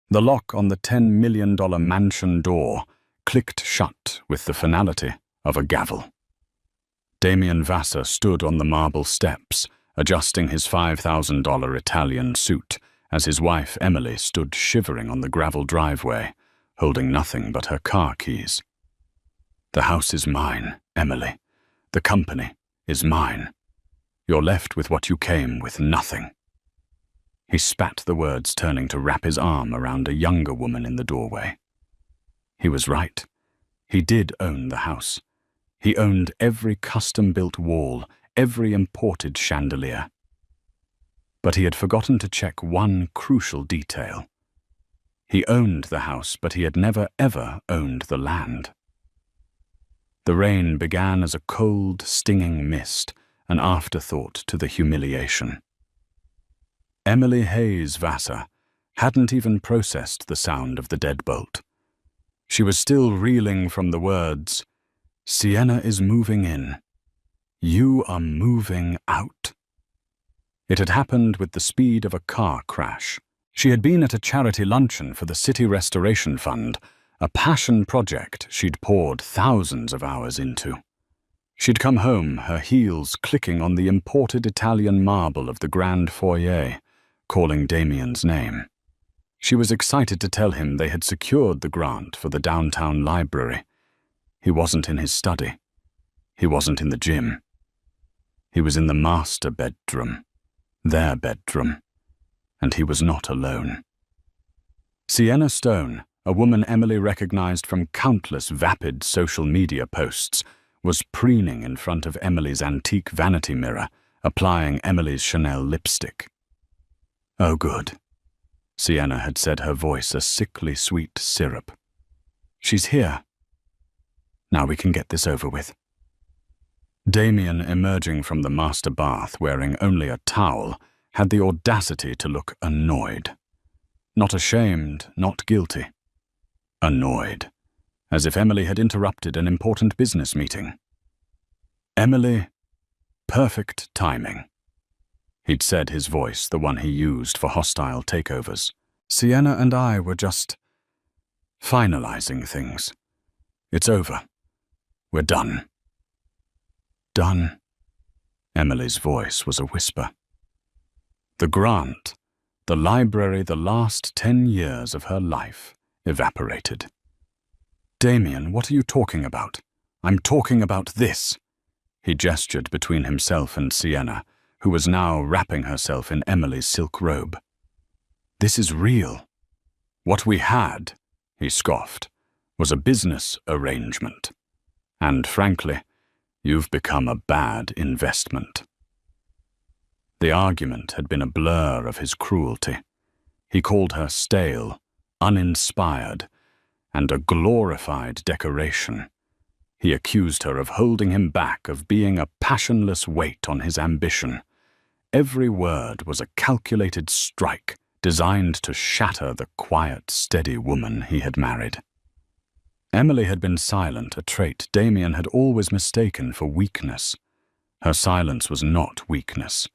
The lock on the $10 million mansion door clicked shut with the finality of a gavel. Damien Vassar stood on the marble steps, adjusting his $5,000 Italian suit, as his wife Emily stood shivering on the gravel driveway, holding nothing but her car keys. "The house is mine, Emily. The company is mine. You're left with what you came with, nothing." He spat the words, turning to wrap his arm around a younger woman in the doorway. He was right. He did own the house. He owned every custom-built wall, every imported chandelier. But he had forgotten to check one crucial detail. He owned the house, but he had never, ever owned the land. The rain began as a cold, stinging mist, an afterthought to the humiliation. Emily Hayes Vassar hadn't even processed the sound of the deadbolt. She was still reeling from the words, "Sienna is moving in. You are moving out." It had happened with the speed of a car crash. She had been at a charity luncheon for the City Restoration Fund, a passion project she'd poured thousands of hours into. She'd come home, her heels clicking on the imported Italian marble of the grand foyer, calling Damien's name. She was excited to tell him they had secured the grant for the downtown library. He wasn't in his study. He wasn't in the gym. He was in the master bedroom, their bedroom, and he was not alone. Sienna Stone, a woman Emily recognized from countless vapid social media posts, was preening in front of Emily's antique vanity mirror, applying Emily's Chanel lipstick. "Oh, good," Sienna had said, her voice a sickly sweet syrup. "She's here. Now we can get this over with." Damien, emerging from the master bath wearing only a towel, had the audacity to look annoyed. Not ashamed, not guilty. Annoyed, as if Emily had interrupted an important business meeting. "Emily, perfect timing." He'd said, his voice the one he used for hostile takeovers. "Sienna and I were just finalizing things. It's over. We're done." "Done?" Emily's voice was a whisper. The grant, the library, the last 10 years of her life, evaporated. "Damien, what are you talking about?" "I'm talking about this." He gestured between himself and Sienna, who was now wrapping herself in Emily's silk robe. "This is real. What we had," he scoffed, "was a business arrangement. And frankly, you've become a bad investment." The argument had been a blur of his cruelty. He called her stale, uninspired, and a glorified decoration. He accused her of holding him back, of being a passionless weight on his ambition. Every word was a calculated strike designed to shatter the quiet, steady woman he had married. Emily had been silent, a trait Damien had always mistaken for weakness. Her silence was not weakness.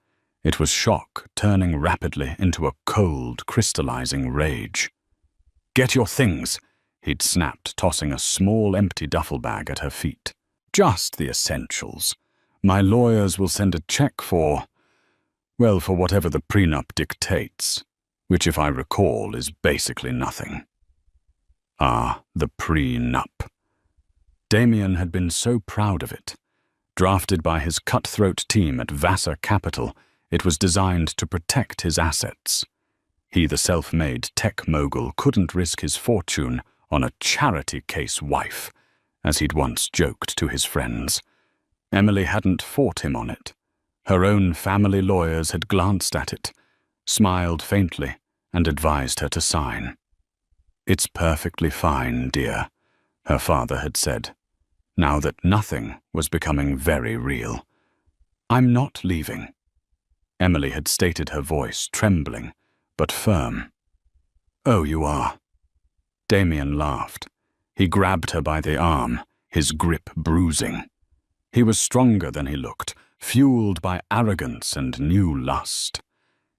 It was shock, turning rapidly into a cold, crystallizing rage. "Get your things," he'd snapped, tossing a small, empty duffel bag at her feet. "Just the essentials. My lawyers will send a check for, well, for whatever the prenup dictates, which, if I recall, is basically nothing." Ah, the prenup. Damien had been so proud of it. Drafted by his cutthroat team at Vassar Capital, it was designed to protect his assets. He, the self-made tech mogul, couldn't risk his fortune on a charity case wife, as he'd once joked to his friends. Emily hadn't fought him on it. Her own family lawyers had glanced at it, smiled faintly, and advised her to sign. "It's perfectly fine, dear," her father had said, now that nothing was becoming very real. "I'm not leaving." Emily had stated, her voice trembling, but firm. "Oh, you are." Damien laughed. He grabbed her by the arm, his grip bruising. He was stronger than he looked, fueled by arrogance and new lust.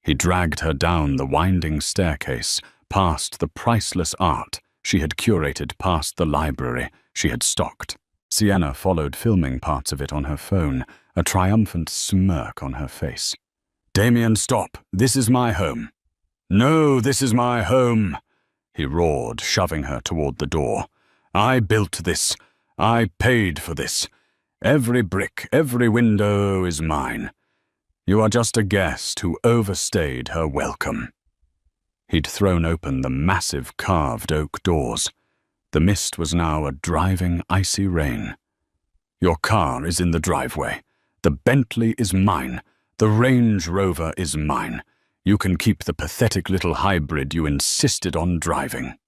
He dragged her down the winding staircase, past the priceless art she had curated, past the library she had stocked. Sienna followed, filming parts of it on her phone, a triumphant smirk on her face. "Damien, stop! This is my home." "No, this is my home," he roared, shoving her toward the door. "I built this. I paid for this. Every brick, every window is mine. You are just a guest who overstayed her welcome." He'd thrown open the massive carved oak doors. The mist was now a driving, icy rain. "Your car is in the driveway. The Bentley is mine. The Range Rover is mine. You can keep the pathetic little hybrid you insisted on driving."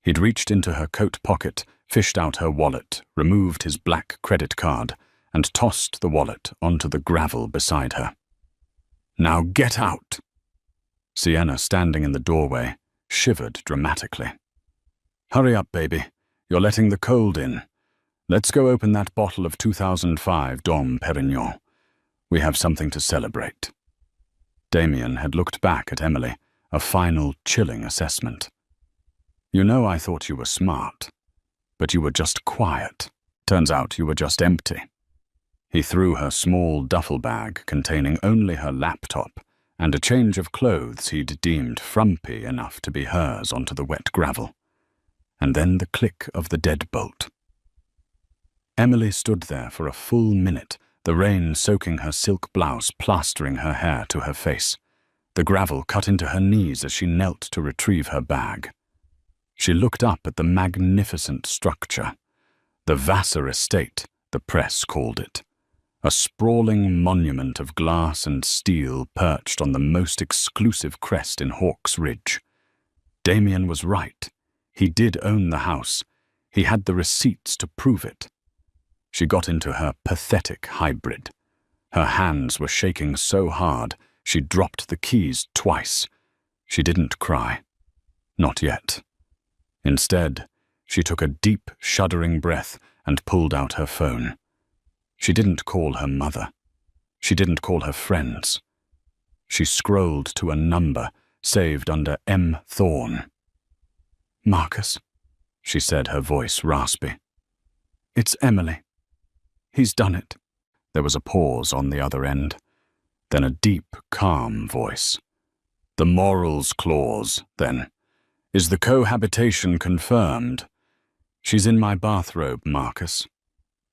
He'd reached into her coat pocket, fished out her wallet, removed his black credit card, and tossed the wallet onto the gravel beside her. "Now get out!" Sienna, standing in the doorway, shivered dramatically. "Hurry up, baby. You're letting the cold in. Let's go open that bottle of 2005 Dom Perignon. We have something to celebrate." Damien had looked back at Emily, a final, chilling assessment. "You know, I thought you were smart, but you were just quiet. Turns out you were just empty." He threw her small duffel bag containing only her laptop and a change of clothes he'd deemed frumpy enough to be hers onto the wet gravel. And then the click of the deadbolt. Emily stood there for a full minute, the rain soaking her silk blouse, plastering her hair to her face. The gravel cut into her knees as she knelt to retrieve her bag. She looked up at the magnificent structure. The Vassar estate, the press called it. A sprawling monument of glass and steel perched on the most exclusive crest in Hawk's Ridge. Damien was right. He did own the house. He had the receipts to prove it. She got into her pathetic hybrid. Her hands were shaking so hard, she dropped the keys twice. She didn't cry. Not yet. Instead, she took a deep, shuddering breath and pulled out her phone. She didn't call her mother. She didn't call her friends. She scrolled to a number saved under M. Thorne. "Marcus," she said, her voice raspy. "It's Emily. He's done it." There was a pause on the other end, then a deep, calm voice. "The morals clause, then. Is the cohabitation confirmed?" "She's in my bathrobe, Marcus,"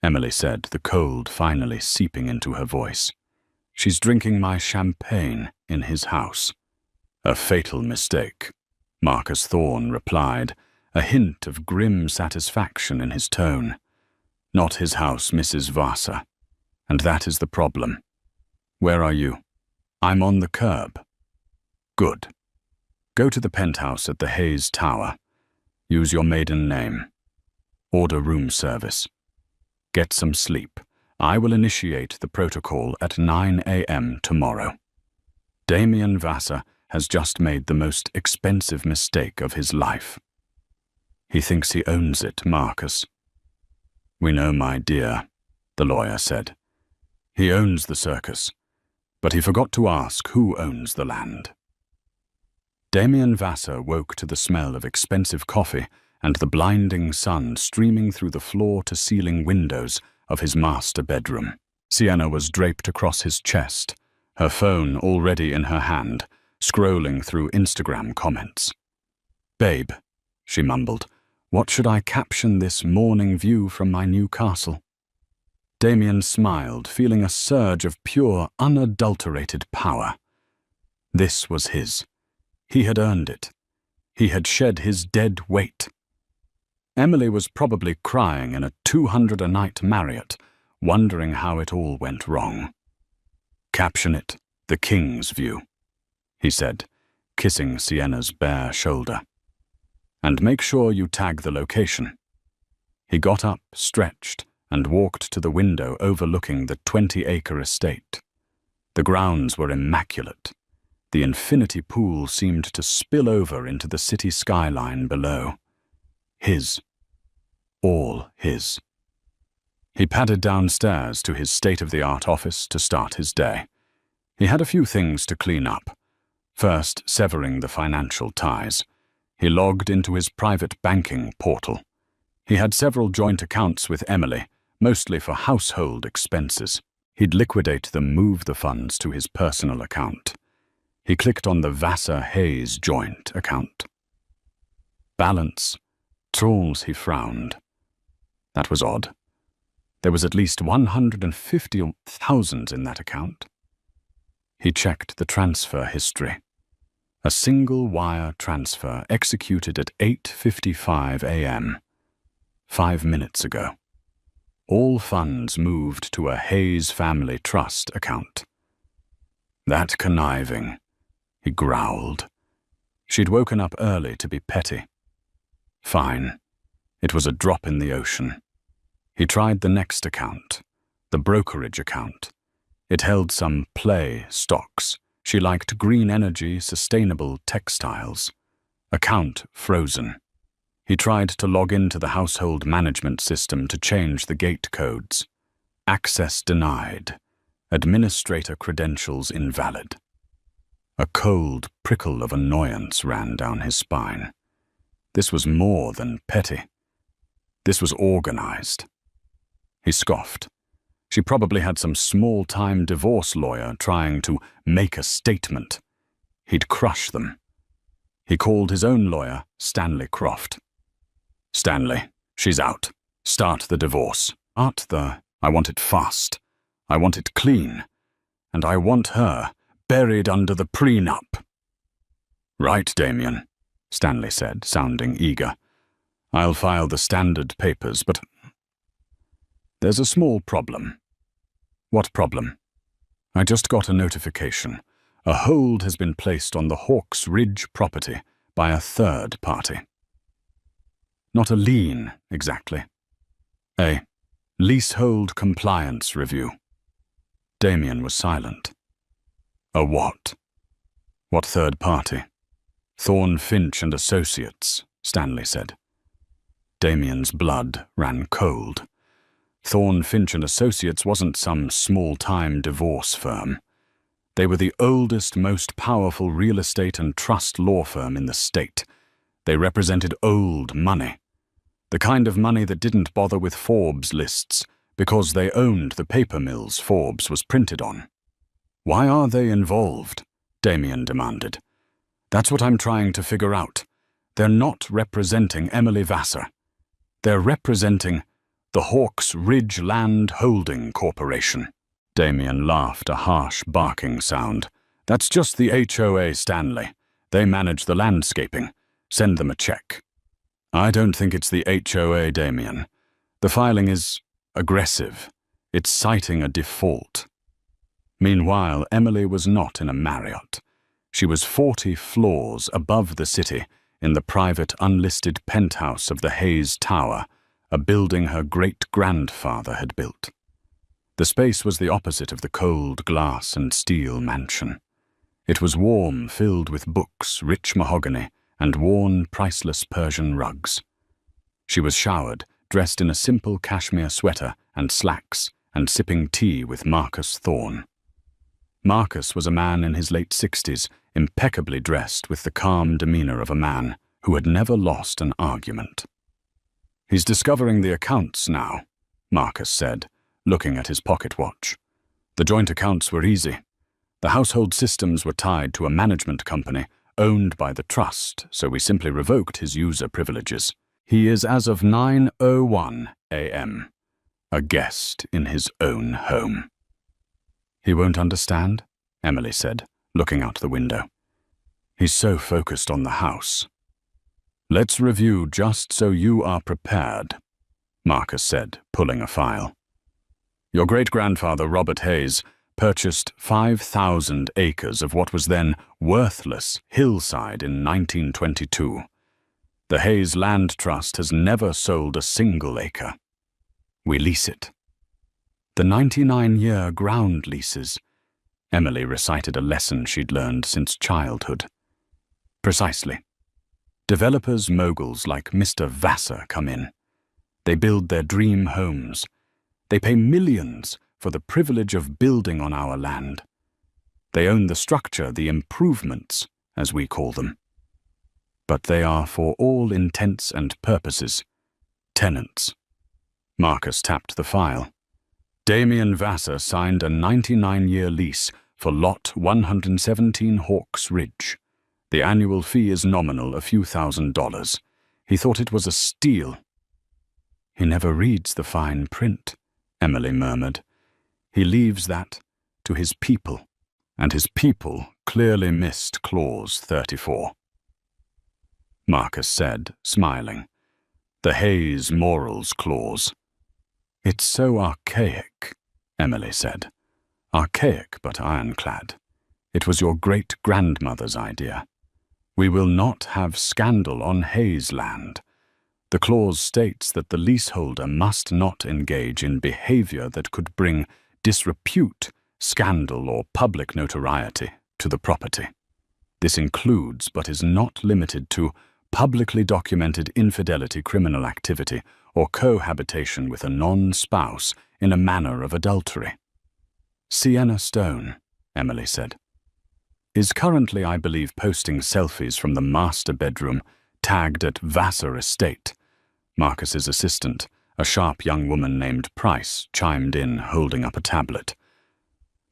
Emily said, the cold finally seeping into her voice. "She's drinking my champagne in his house." "A fatal mistake," Marcus Thorne replied, a hint of grim satisfaction in his tone. "Not his house, Mrs. Vassar. And that is the problem. Where are you?" "I'm on the curb." "Good. Go to the penthouse at the Hayes Tower. Use your maiden name. Order room service. Get some sleep. I will initiate the protocol at 9 a.m. tomorrow. Damien Vassar has just made the most expensive mistake of his life." "He thinks he owns it, Marcus." "We know, my dear," the lawyer said. "He owns the circus, but he forgot to ask who owns the land." Damien Vassar woke to the smell of expensive coffee and the blinding sun streaming through the floor-to-ceiling windows of his master bedroom. Sienna was draped across his chest, her phone already in her hand, scrolling through Instagram comments. "Babe," she mumbled, "what should I caption this morning view from my new castle?" Damien smiled, feeling a surge of pure, unadulterated power. This was his. He had earned it. He had shed his dead weight. Emily was probably crying in a 200-a-night Marriott, wondering how it all went wrong. "Caption it, the King's View," he said, kissing Sienna's bare shoulder. "And make sure you tag the location." He got up, stretched, and walked to the window overlooking the 20-acre estate. The grounds were immaculate. The infinity pool seemed to spill over into the city skyline below. His. All his. He padded downstairs to his state-of-the-art office to start his day. He had a few things to clean up. First, severing the financial ties. He logged into his private banking portal. He had several joint accounts with Emily, mostly for household expenses. He'd liquidate them, move the funds to his personal account. He clicked on the Vassar-Hayes joint account. Balance. Trawls, he frowned. That was odd. There was at least 150,000 in that account. He checked the transfer history. A single-wire transfer executed at 8:55 a.m., 5 minutes ago. All funds moved to a Hayes Family Trust account. That conniving, he growled. She'd woken up early to be petty. Fine. It was a drop in the ocean. He tried the next account, the brokerage account. It held some play stocks. She liked green energy, sustainable textiles. Account frozen. He tried to log into the household management system to change the gate codes. Access denied. Administrator credentials invalid. A cold prickle of annoyance ran down his spine. This was more than petty. This was organized. He scoffed. She probably had some small-time divorce lawyer trying to make a statement. He'd crush them. He called his own lawyer, Stanley Croft. Stanley, she's out. Start the divorce. I want it fast. I want it clean. And I want her buried under the prenup. Right, Damien, Stanley said, sounding eager. I'll file the standard papers, but there's a small problem. What problem? I just got a notification. A hold has been placed on the Hawks Ridge property by a third party. Not a lien, exactly. A leasehold compliance review. Damien was silent. A what? What third party? Thorne Finch and Associates, Stanley said. Damien's blood ran cold. Thorne Finch and Associates wasn't some small-time divorce firm. They were the oldest, most powerful real estate and trust law firm in the state. They represented old money. The kind of money that didn't bother with Forbes lists because they owned the paper mills Forbes was printed on. Why are they involved? Damien demanded. That's what I'm trying to figure out. They're not representing Emily Vassar. They're representing the Hawks Ridge Land Holding Corporation. Damien laughed, a harsh barking sound. That's just the HOA, Stanley. They manage the landscaping. Send them a check. I don't think it's the HOA, Damien. The filing is aggressive. It's citing a default. Meanwhile, Emily was not in a Marriott. She was 40 floors above the city in the private unlisted penthouse of the Hayes Tower, a building her great-grandfather had built. The space was the opposite of the cold glass and steel mansion. It was warm, filled with books, rich mahogany, and worn, priceless Persian rugs. She was showered, dressed in a simple cashmere sweater and slacks, and sipping tea with Marcus Thorne. Marcus was a man in his late 60s, impeccably dressed with the calm demeanor of a man who had never lost an argument. He's discovering the accounts now, Marcus said, looking at his pocket watch. The joint accounts were easy. The household systems were tied to a management company owned by the trust, so we simply revoked his user privileges. He is, as of 9:01 a.m., a guest in his own home. He won't understand, Emily said, looking out the window. He's so focused on the house. Let's review just so you are prepared, Marcus said, pulling a file. Your great-grandfather, Robert Hayes, purchased 5,000 acres of what was then worthless hillside in 1922. The Hayes Land Trust has never sold a single acre. We lease it. The 99-year ground leases. Emily recited a lesson she'd learned since childhood. Precisely. Developers, moguls like Mr. Vassar come in. They build their dream homes. They pay millions for the privilege of building on our land. They own the structure, the improvements, as we call them. but they are, for all intents and purposes, tenants. Marcus tapped the file. Damien Vassar signed a 99-year lease for Lot 117 Hawks Ridge. The annual fee is nominal, a few $1,000s. He thought it was a steal. He never reads the fine print, Emily murmured. He leaves that to his people, and his people clearly missed Clause 34. Marcus said, smiling. The Hayes Morals Clause. It's so archaic, Emily said. Archaic but ironclad. It was your great-grandmother's idea. We will not have scandal on Hayes land. The clause states that the leaseholder must not engage in behavior that could bring disrepute, scandal, or public notoriety to the property. This includes, but is not limited to, publicly documented infidelity, criminal activity, or cohabitation with a non-spouse in a manner of adultery. Sienna Stone, Emily said, is currently, I believe, posting selfies from the master bedroom tagged at Vassar Estate. Marcus's assistant, a sharp young woman named Price, chimed in, holding up a tablet.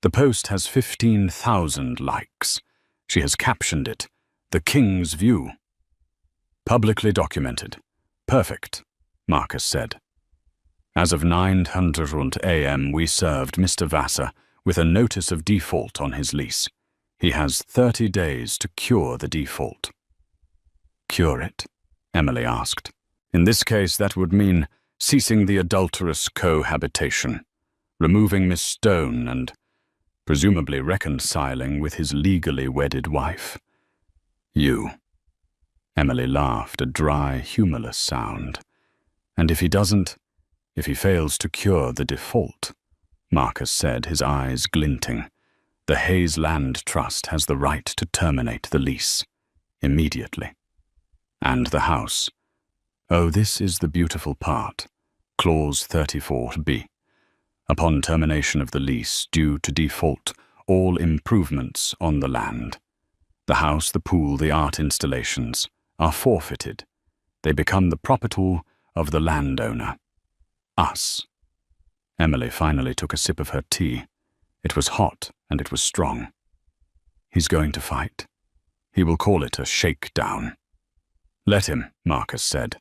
The post has 15,000 likes. She has captioned it, The King's View. Publicly documented. Perfect, Marcus said. As of 9:00 a.m., we served Mr. Vassar with a notice of default on his lease. He has 30 days to cure the default. Cure it? Emily asked. In this case, that would mean ceasing the adulterous cohabitation, removing Miss Stone and presumably reconciling with his legally wedded wife. You. Emily laughed, a dry, humorless sound. And if he fails to cure the default, Marcus said, his eyes glinting, the Hayes Land Trust has the right to terminate the lease, immediately. And the house. Oh, this is the beautiful part. Clause 34b. Upon termination of the lease due to default, all improvements on the land, the house, the pool, the art installations, are forfeited. They become the property of the landowner. Us. Emily finally took a sip of her tea. It was hot and it was strong. He's going to fight. He will call it a shakedown. Let him, Marcus said.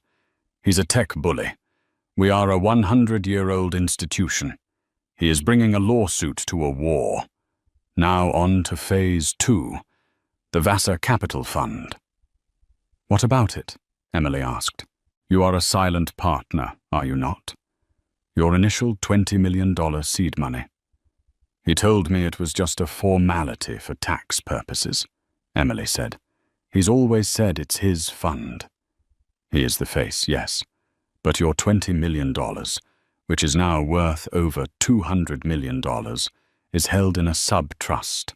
He's a tech bully. We are a 100-year-old institution. He is bringing a lawsuit to a war. Now on to Phase 2, the Vassar Capital Fund. What about it? Emily asked. You are a silent partner, are you not? Your initial $20 million seed money. He told me it was just a formality for tax purposes, Emily said. He's always said it's his fund. He is the face, yes. But your $20 million, which is now worth over $200 million, is held in a sub-trust.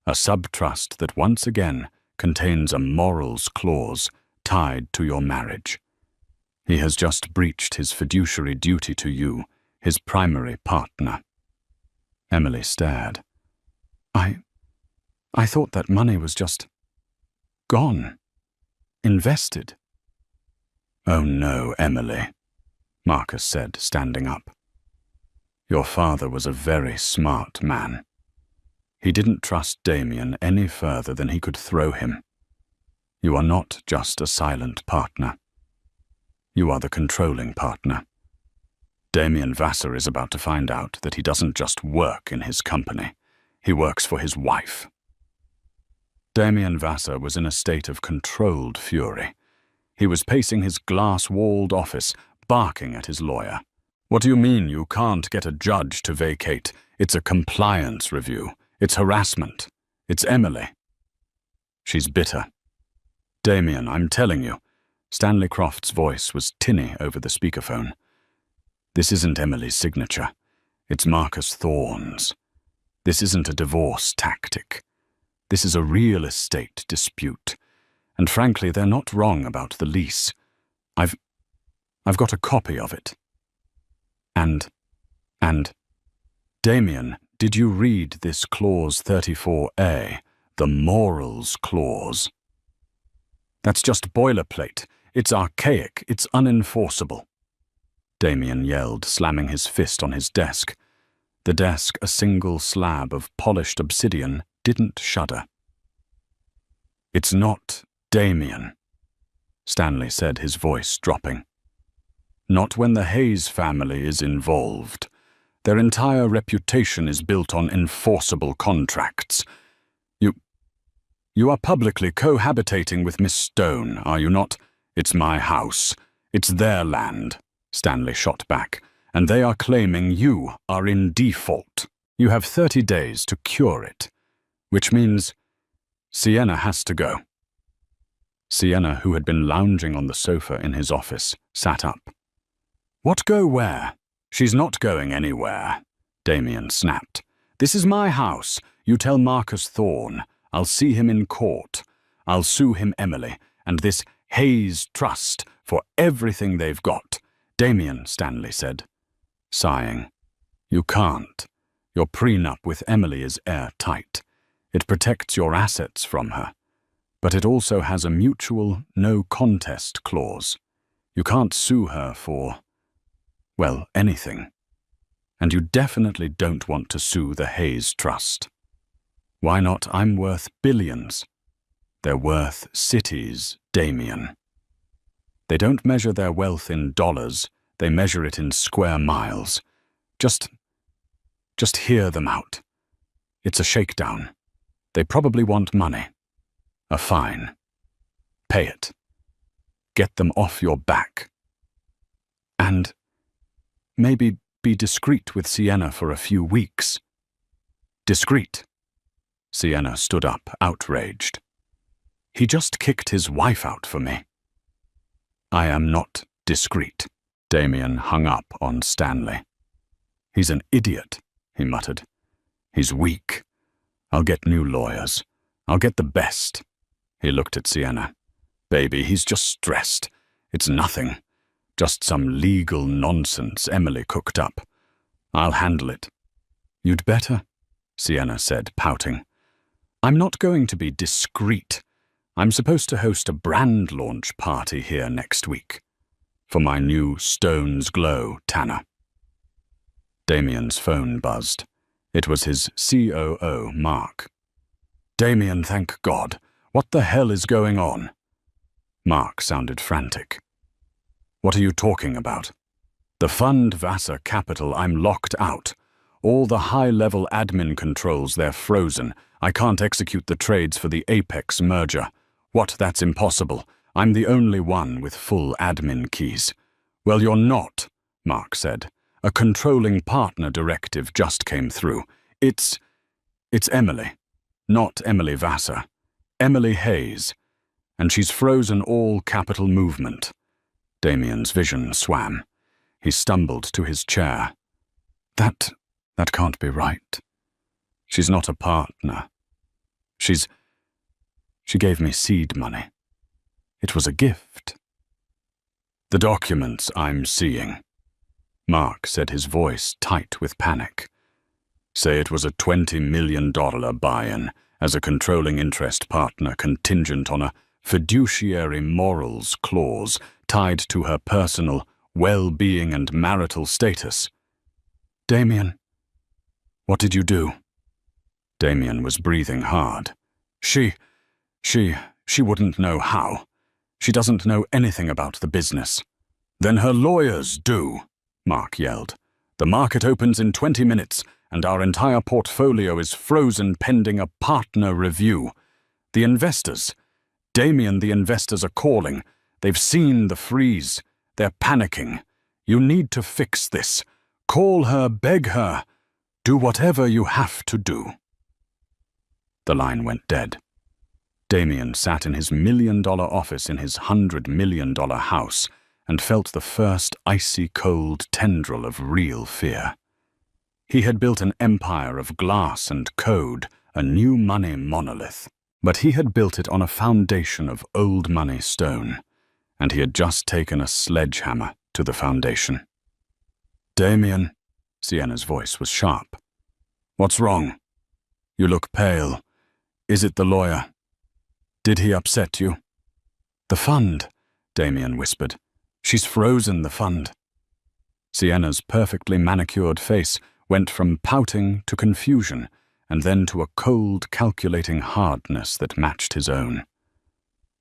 A sub-trust that once again contains a morals clause tied to your marriage. He has just breached his fiduciary duty to you, his primary partner. Emily stared. I thought that money was just gone. Invested. Oh no, Emily, Marcus said, standing up. Your father was a very smart man. He didn't trust Damien any further than he could throw him. You are not just a silent partner. You are the controlling partner. Damien Vassar is about to find out that he doesn't just work in his company. He works for his wife. Damien Vassar was in a state of controlled fury. He was pacing his glass-walled office, barking at his lawyer. What do you mean you can't get a judge to vacate? It's a compliance review. It's harassment. It's Emily. She's bitter. Damien, I'm telling you. Stanley Croft's voice was tinny over the speakerphone. This isn't Emily's signature. It's Marcus Thorne's. This isn't a divorce tactic. This is a real estate dispute. And frankly, they're not wrong about the lease. I've got a copy of it. And, Damien, did you read this Clause 34A, the Morals Clause? That's just boilerplate. It's archaic. It's unenforceable. Damien yelled, slamming his fist on his desk. The desk, a single slab of polished obsidian, didn't shudder. It's not Damien, Stanley said, his voice dropping. Not when the Hayes family is involved. Their entire reputation is built on enforceable contracts. You are publicly cohabitating with Miss Stone, are you not? It's my house. It's their land, Stanley shot back, and they are claiming you are in default. You have 30 days to cure it, which means Sienna has to go. Sienna, who had been lounging on the sofa in his office, sat up. What go where? She's not going anywhere, Damien snapped. This is my house. You tell Marcus Thorne. I'll see him in court. I'll sue him, Emily, and this Hayes Trust for everything they've got. Damien, Stanley said, sighing. You can't. Your prenup with Emily is airtight. It protects your assets from her. But it also has a mutual no-contest clause. You can't sue her for, well, anything. And you definitely don't want to sue the Hayes Trust. Why not? I'm worth billions. They're worth cities, Damien. They don't measure their wealth in dollars, they measure it in square miles. Just hear them out. It's a shakedown. They probably want money. A fine. Pay it. Get them off your back. And maybe be discreet with Sienna for a few weeks. Discreet. Sienna stood up, outraged. He just kicked his wife out for me. I am not discreet. Damien hung up on Stanley. He's an idiot, he muttered. He's weak. I'll get new lawyers. I'll get the best. He looked at Sienna. Baby, he's just stressed. It's nothing. Just some legal nonsense Emily cooked up. I'll handle it. You'd better, Sienna said, pouting. I'm not going to be discreet. I'm supposed to host a brand launch party here next week. For my new Stone's Glow tanner. Damien's phone buzzed. It was his COO, Mark. Damien, thank God. What the hell is going on? Mark sounded frantic. What are you talking about? The fund Vassar Capital, I'm locked out. All the high-level admin controls, they're frozen. I can't execute the trades for the Apex merger. What, that's impossible. I'm the only one with full admin keys. Well, you're not, Mark said. A controlling partner directive just came through. It's Emily. Not Emily Vassar. Emily Hayes. And she's frozen all capital movement. Damien's vision swam. He stumbled to his chair. That can't be right. She's not a partner. She gave me seed money. It was a gift. The documents I'm seeing, Mark said, his voice tight with panic, say it was a $20 million buy-in as a controlling interest partner contingent on a fiduciary morals clause tied to her personal well-being and marital status. Damien, what did you do? Damien was breathing hard. She wouldn't know how. She doesn't know anything about the business. Then her lawyers do, Mark yelled. The market opens in 20 minutes, and our entire portfolio is frozen pending a partner review. The investors, Damien, the investors are calling. They've seen the freeze. They're panicking. You need to fix this. Call her, beg her. Do whatever you have to do. The line went dead. Damien sat in his $1 million office in his $100 million house and felt the first icy cold tendril of real fear. He had built an empire of glass and code, a new money monolith, but he had built it on a foundation of old money stone, and he had just taken a sledgehammer to the foundation. Damien, Sienna's voice was sharp. What's wrong? You look pale. Is it the lawyer? Did he upset you? The fund, Damien whispered. She's frozen the fund. Sienna's perfectly manicured face went from pouting to confusion, and then to a cold, calculating hardness that matched his own.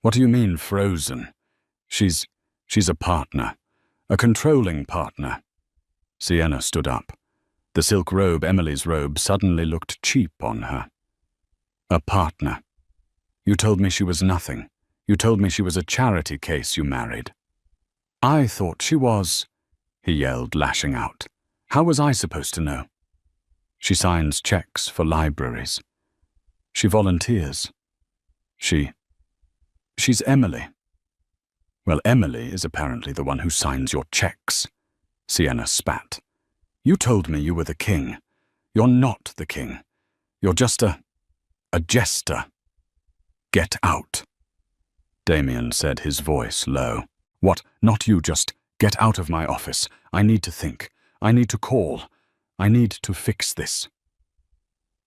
What do you mean, frozen? She's a partner. A controlling partner. Sienna stood up. The silk robe, Emily's robe, suddenly looked cheap on her. A partner. You told me she was nothing. You told me she was a charity case you married. I thought she was, he yelled, lashing out. How was I supposed to know? She signs checks for libraries. She volunteers. She's Emily. Well, Emily is apparently the one who signs your checks. Sienna spat. You told me you were the king. You're not the king. You're just a jester. Get out. Damien said, his voice low. What? Not you, just get out of my office. I need to think. I need to call. I need to fix this.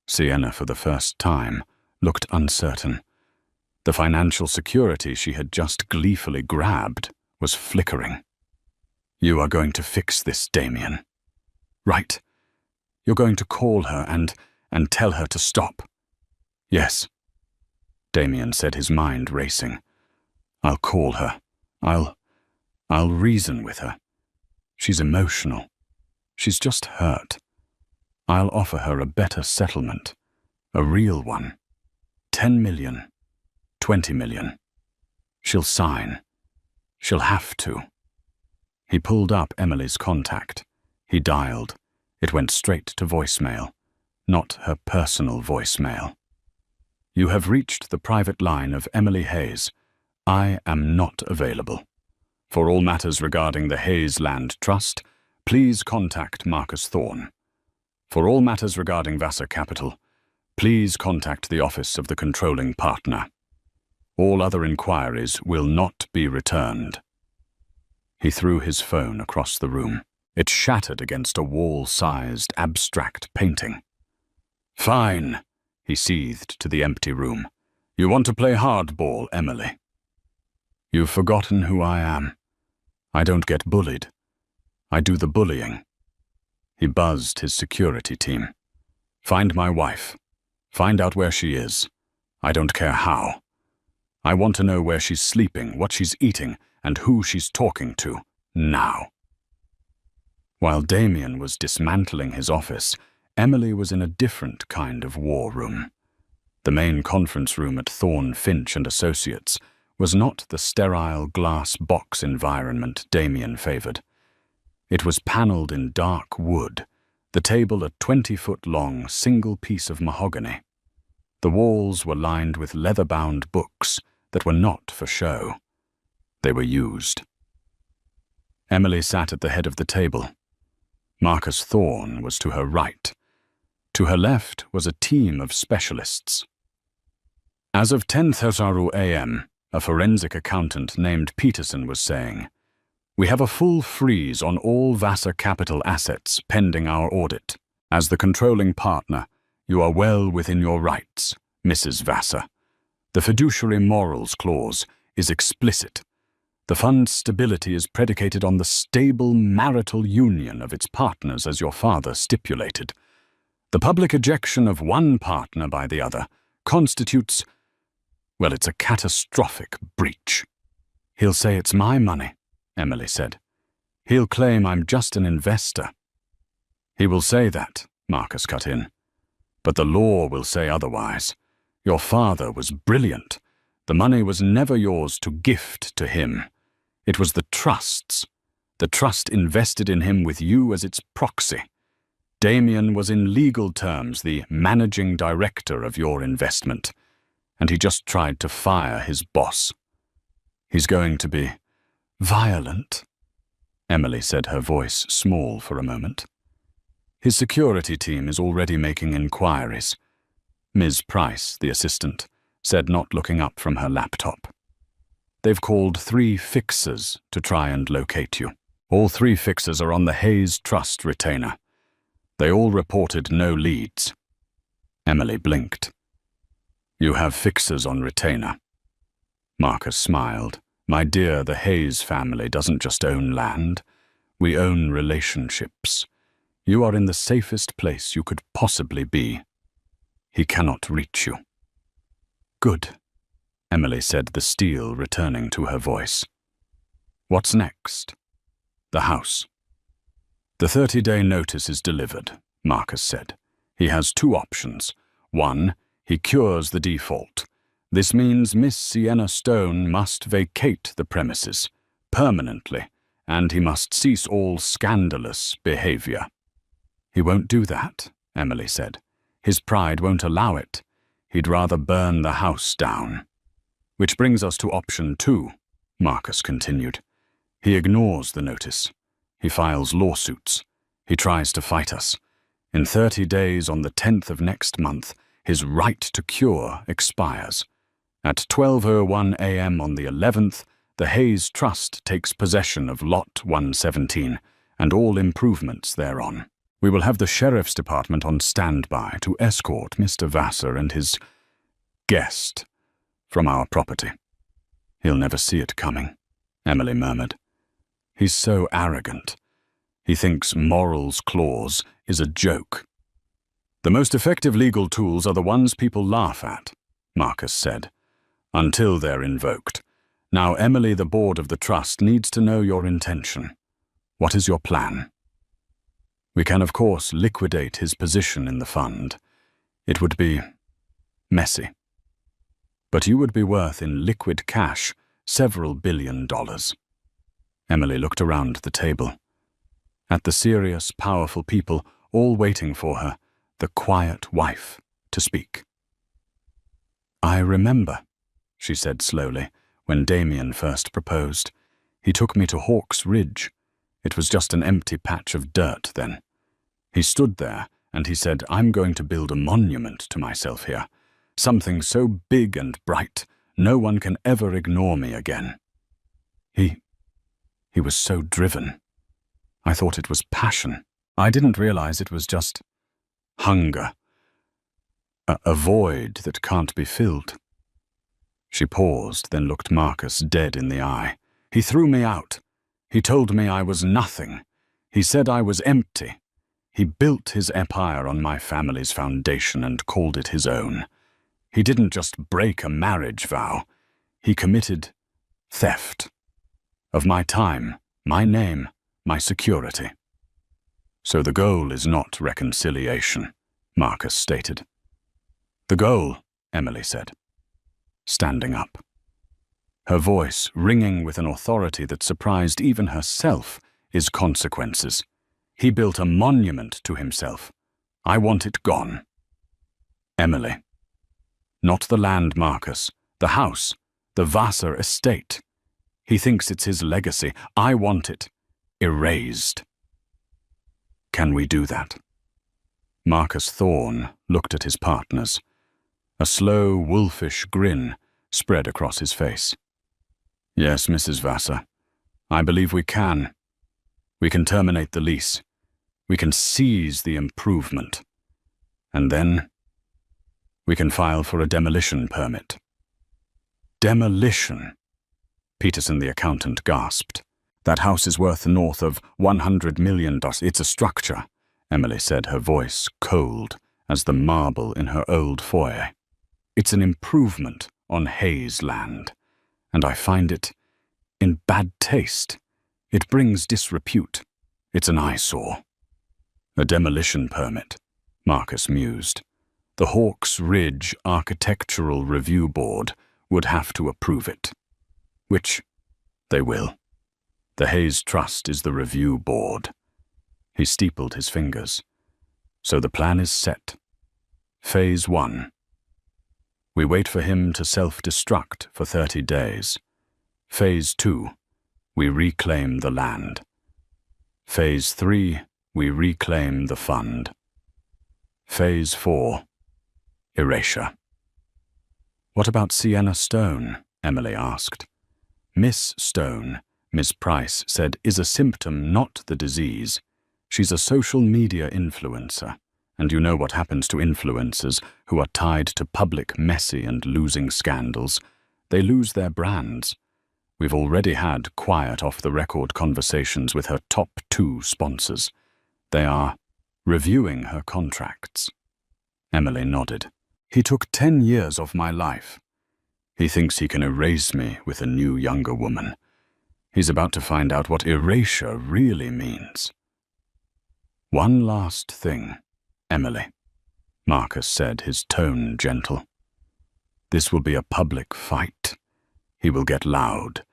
Sienna, for the first time, looked uncertain. The financial security she had just gleefully grabbed was flickering. You are going to fix this, Damien. Right. You're going to call her and tell her to stop. Yes. Damien said, his mind racing. I'll call her. I'll reason with her. She's emotional. She's just hurt. I'll offer her a better settlement. A real one. 10 million. 20 million. She'll sign. She'll have to. He pulled up Emily's contact. He dialed. It went straight to voicemail. Not her personal voicemail. You have reached the private line of Emily Hayes. I am not available. For all matters regarding the Hayes Land Trust, please contact Marcus Thorne. For all matters regarding Vassar Capital, please contact the office of the controlling partner. All other inquiries will not be returned. He threw his phone across the room. It shattered against a wall-sized, abstract painting. Fine, he seethed to the empty room. You want to play hardball, Emily? You've forgotten who I am. I don't get bullied. I do the bullying. He buzzed his security team. Find my wife. Find out where she is. I don't care how. I want to know where she's sleeping, what she's eating, and who she's talking to, now. While Damien was dismantling his office, Emily was in a different kind of war room. The main conference room at Thorne Finch and Associates was not the sterile glass box environment Damien favored. It was paneled in dark wood, the table a 20-foot-long single piece of mahogany. The walls were lined with leather-bound books that were not for show. They were used. Emily sat at the head of the table. Marcus Thorne was to her right. To her left was a team of specialists. As of 10:30 a.m., a forensic accountant named Peterson was saying, "We have a full freeze on all Vassar Capital assets pending our audit. As the controlling partner, you are well within your rights, Mrs. Vassar. The fiduciary morals clause is explicit. The fund's stability is predicated on the stable marital union of its partners as your father stipulated. The public ejection of one partner by the other constitutes, well, it's a catastrophic breach." He'll say it's my money, Emily said. He'll claim I'm just an investor. He will say that, Marcus cut in. But the law will say otherwise. Your father was brilliant. The money was never yours to gift to him. It was the trust's. The trust invested in him with you as its proxy. Damien was in legal terms the managing director of your investment, and he just tried to fire his boss. He's going to be violent, Emily said, her voice small for a moment. His security team is already making inquiries. Ms. Price, the assistant, said, not looking up from her laptop. They've called 3 fixers to try and locate you. All 3 fixers are on the Hayes Trust retainer. They all reported no leads. Emily blinked. You have fixers on retainer. Marcus smiled. My dear, the Hayes family doesn't just own land. We own relationships. You are in the safest place you could possibly be. He cannot reach you." "Good," Emily said, the steel returning to her voice. "What's next?" "The house." "The 30-day notice is delivered," Marcus said. "He has two options. One, he cures the default. This means Miss Sienna Stone must vacate the premises permanently, and he must cease all scandalous behavior." "He won't do that," Emily said. "His pride won't allow it. He'd rather burn the house down." "Which brings us to option 2, Marcus continued. "He ignores the notice. He files lawsuits. He tries to fight us. In 30 days, on the 10th of next month, his right to cure expires. At 12:01 a.m. on the 11th, the Hayes Trust takes possession of Lot 117 and all improvements thereon. We will have the Sheriff's Department on standby to escort Mr. Vassar and his guest from our property." "He'll never see it coming," Emily murmured. "He's so arrogant. He thinks morals clause is a joke." "The most effective legal tools are the ones people laugh at," Marcus said, "until they're invoked. Now, Emily, the board of the trust needs to know your intention. What is your plan?" "We can, of course, liquidate his position in the fund. It would be messy. But you would be worth in liquid cash several $billion." Emily looked around the table. At the serious, powerful people all waiting for her, the quiet wife, to speak. "I remember," she said slowly, "when Damien first proposed. He took me to Hawk's Ridge. It was just an empty patch of dirt then. He stood there and he said, 'I'm going to build a monument to myself here. Something so big and bright, no one can ever ignore me again.' He was so driven. I thought it was passion. I didn't realize it was just hunger. A void that can't be filled." She paused, then looked Marcus dead in the eye. "He threw me out. He told me I was nothing. He said I was empty. He built his empire on my family's foundation and called it his own. He didn't just break a marriage vow. He committed theft. Of my time, my name, my security." "So the goal is not reconciliation," Marcus stated. "The goal," Emily said, standing up. Her voice, ringing with an authority that surprised even herself, "is consequences. He built a monument to himself. I want it gone." "Emily. Not the land, Marcus. The house. The Vassar estate. He thinks it's his legacy. I want it erased." "Can we do that?" Marcus Thorne looked at his partners. A slow, wolfish grin spread across his face. "Yes, Mrs. Vassar. I believe we can. We can terminate the lease. We can seize the improvement. And then we can file for a demolition permit." "Demolition?" Peterson the accountant gasped. "That house is worth north of $100 million. It's a structure," Emily said, her voice cold as the marble in her old foyer. "It's an improvement on Hayes land, and I find it in bad taste. It brings disrepute. It's an eyesore." "A demolition permit," Marcus mused. "The Hawk's Ridge Architectural Review Board would have to approve it. Which they will. The Hayes Trust is the review board." He steepled his fingers. "So the plan is set. Phase 1. We wait for him to self-destruct for 30 days. Phase 2. We reclaim the land. Phase 3. We reclaim the fund. Phase 4. Erasure." "What about Sienna Stone?" Emily asked. "Miss Stone," Miss Price said, "is a symptom, not the disease. She's a social media influencer, and you know what happens to influencers who are tied to public messy and losing scandals. They lose their brands. We've already had quiet off-the-record conversations with her top 2 sponsors. They are reviewing her contracts. Emily nodded. He took 10 years of my life. He thinks he can erase me with a new younger woman. He's about to find out what erasure really means. One last thing, Emily, Marcus said, his tone gentle. This will be a public fight. He will get loud.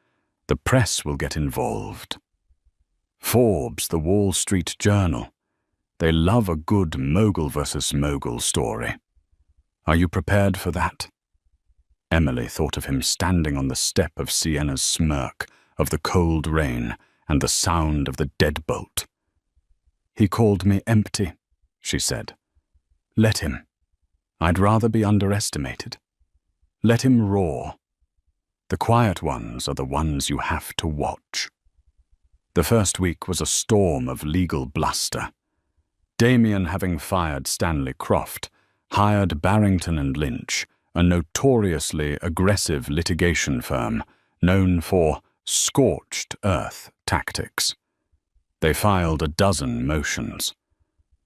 The press will get involved. Forbes, the Wall Street Journal. They love a good mogul versus mogul story. Are you prepared for that? Emily thought of him standing on the step of Sienna's smirk, of the cold rain and the sound of the deadbolt. He called me empty, she said. Let him. I'd rather be underestimated. Let him roar. The quiet ones are the ones you have to watch. The first week was a storm of legal bluster. Damien, having fired Stanley Croft, hired Barrington and Lynch, a notoriously aggressive litigation firm known for scorched earth tactics. They filed a dozen motions.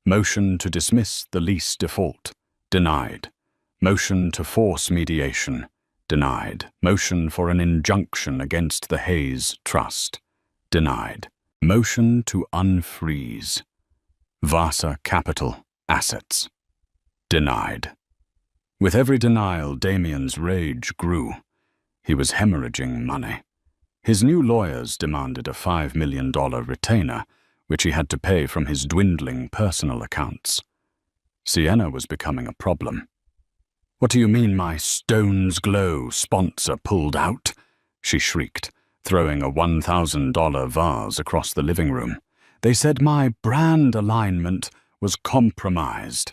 Motion to dismiss the lease default, denied. Motion to force mediation, denied. Motion for an injunction against the Hayes Trust, denied. Motion to unfreeze Vasa Capital assets, denied. With every denial, Damien's rage grew. He was hemorrhaging money. His new lawyers demanded a $5 million retainer, which he had to pay from his dwindling personal accounts. Sienna was becoming a problem. What do you mean my Stones Glow sponsor pulled out? She shrieked, throwing a $1,000 vase across the living room. They said my brand alignment was compromised.